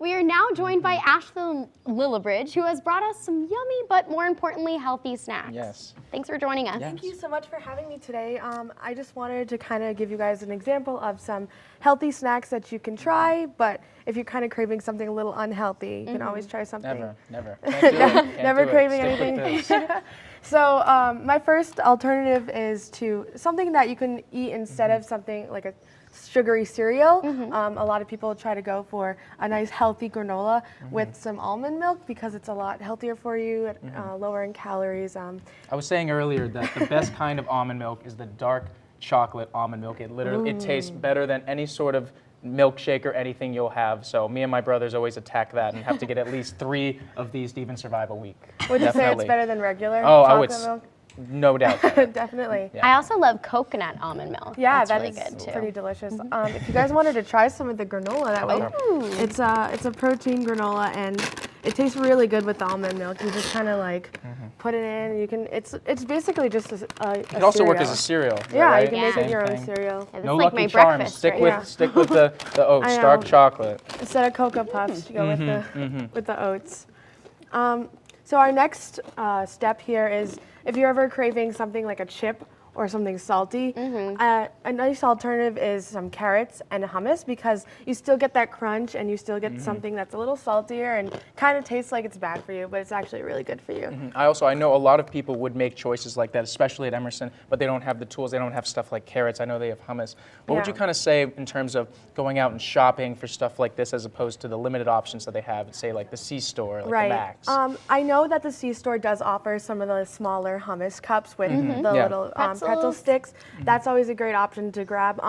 We are now joined by Ashlyn Lillibridge, who has brought us some yummy, but more importantly, healthy snacks. Yes. Thanks for joining us. Yes. Thank you so much for having me today. I just wanted to kind of give you guys an example of some healthy snacks that you can try, but if you're kind of craving something a little unhealthy, you can always try something. Never. Can't do it. Can't Never do it. craving Stick with anything. this. So my first alternative is to something that you can eat instead of something like a sugary cereal. A lot of people try to go for a nice healthy granola with some almond milk because it's a lot healthier for you, lower in calories. I was saying earlier that the best kind of almond milk is the dark chocolate almond milk. It literally it tastes better than any sort of milkshake or anything you'll have. So me and my brothers always attack that and have to get at least 3 of these to even survive a week. Would you say it's better than regular Oh, I chocolate would. milk? No doubt. Better. Definitely. Yeah. I also love coconut almond milk. Yeah, that's really that's good too. pretty delicious. If you guys wanted to try some of the granola that way, it's a protein granola and it tastes really good with the almond milk. You just kind of like put it in. You can. It's basically just a It could also work as a cereal. cereal. Yeah, right? you can make it Same your own thing. cereal. Yeah, this No is like Lucky my Charms. breakfast, Stick right? with stick with the oats. I Dark know. chocolate. Instead of Cocoa Puffs, you go with the oats. So our next step here is if you're ever craving something like a chip or something salty, a nice alternative is some carrots and hummus because you still get that crunch and you still get something that's a little saltier and kind of tastes like it's bad for you, but it's actually really good for you. I know a lot of people would make choices like that, especially at Emerson, but they don't have the tools. They don't have stuff like carrots. I know they have hummus. What would you kind of say in terms of going out and shopping for stuff like this as opposed to the limited options that they have at, say, like the C-store, like the Max? I know that the C-store does offer some of the smaller hummus cups with the little pretzel sticks. That's always a great option to grab.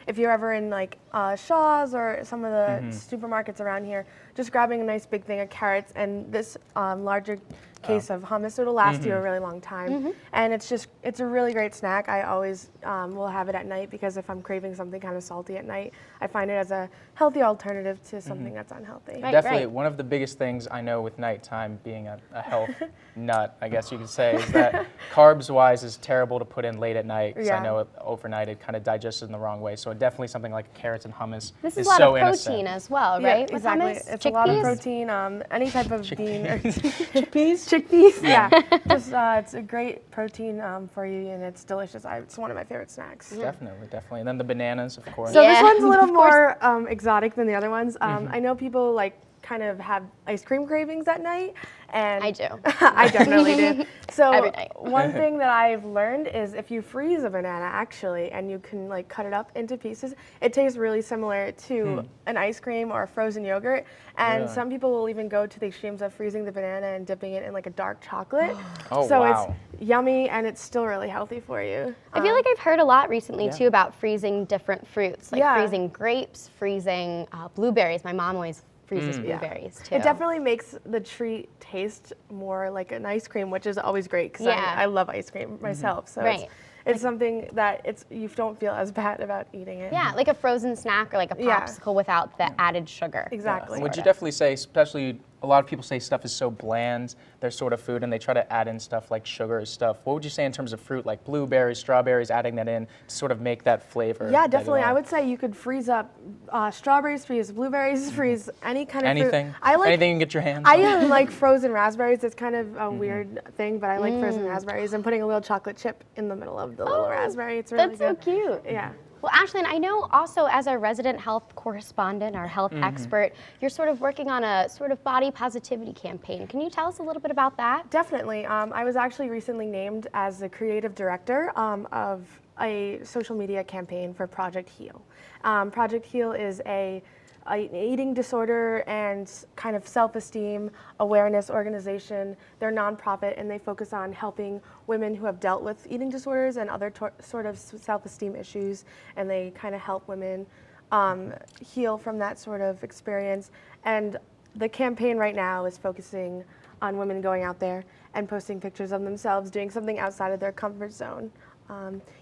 If you're ever in like Shaw's or some of the supermarkets around here, just grabbing a nice big thing of carrots and this larger case of hummus, it'll last you a really long time. And it's a really great snack. I always will have it at night because if I'm craving something kind of salty at night, I find it as a healthy alternative to something that's unhealthy. Right. Definitely, one of the biggest things I know with nighttime being a health nut, I guess you could say, is that carbs-wise is terrible to put in late at night because I know overnight it kind of digests in the wrong way. So definitely something like carrots and hummus This is is a lot so of protein innocent. as well, Yeah, right? With exactly. hummus? It's a lot of Chickpeas? protein, any type of bean. Chickpeas? Chickpeas, yeah. Just it's a great protein for you, and it's delicious. It's one of my favorite snacks. Definitely. And then the bananas, of course. So this Yeah, one's a little of course. more exotic than the other ones. I know people like kind of have ice cream cravings at night, and I do. I definitely do. So Every night. one thing that I've learned is if you freeze a banana actually, and you can like cut it up into pieces, it tastes really similar to an ice cream or a frozen yogurt. And Really? some people will even go to the extremes of freezing the banana and dipping it in like a dark chocolate. Oh, so wow. it's yummy and it's still really healthy for you. I feel like I've heard a lot recently too about freezing different fruits, like freezing grapes, freezing blueberries. My mom always freezes blueberries too. It definitely makes the treat taste more like an ice cream, which is always great because I love ice cream myself. So it's something that you don't feel as bad about eating it. Yeah, like a frozen snack or like a popsicle without the added sugar. Exactly. And would you definitely say, especially a lot of people say stuff is so bland, their sort of food, and they try to add in stuff like sugar or stuff. What would you say in terms of fruit, like blueberries, strawberries, adding that in to sort of make that flavor? Yeah, definitely. I would say you could freeze up strawberries, freeze blueberries, freeze any kind of anything. fruit. Anything you can get your hands on. I even like frozen raspberries. It's kind of a weird thing, but I like frozen raspberries and putting a little chocolate chip in the middle of the little raspberry. It's really That's good. so cute. Yeah. Well, Ashlyn, I know also as a resident health correspondent or health expert, you're sort of working on a sort of body positivity campaign. Can you tell us a little bit about that? Definitely. I was actually recently named as the creative director of a social media campaign for Project Heal. Project Heal is an eating disorder and kind of self-esteem awareness organization. They're nonprofit and they focus on helping women who have dealt with eating disorders and other sort of self-esteem issues, and they kind of help women heal from that sort of experience. And the campaign right now is focusing on women going out there and posting pictures of themselves doing something outside of their comfort zone.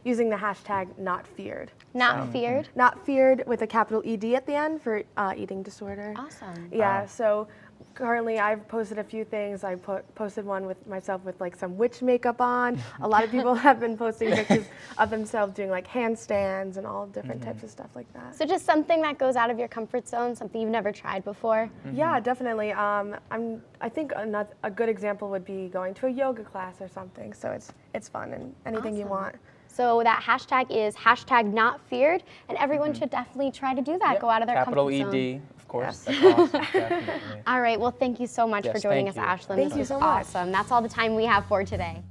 using the hashtag not feared. Not feared? Not feared with a capital ED at the end for eating disorder. Awesome. Yeah, so currently I've posted a few things. I posted one with myself with like some witch makeup on. A lot of people have been posting pictures of themselves doing like handstands and all different types of stuff like that. So just something that goes out of your comfort zone, something you've never tried before? Yeah, definitely. I think a good example would be going to a yoga class or something. So it's fun and anything you want. So that hashtag is hashtag not feared, and everyone should definitely try to do that, Yep. go out of their Capital comfort zone. ED, of course. Yes. That's awesome. Definitely. All right, well, thank you so much for Yes, joining us, thank you. Ashlyn. Thank This you was so much. awesome. That's all the time we have for today.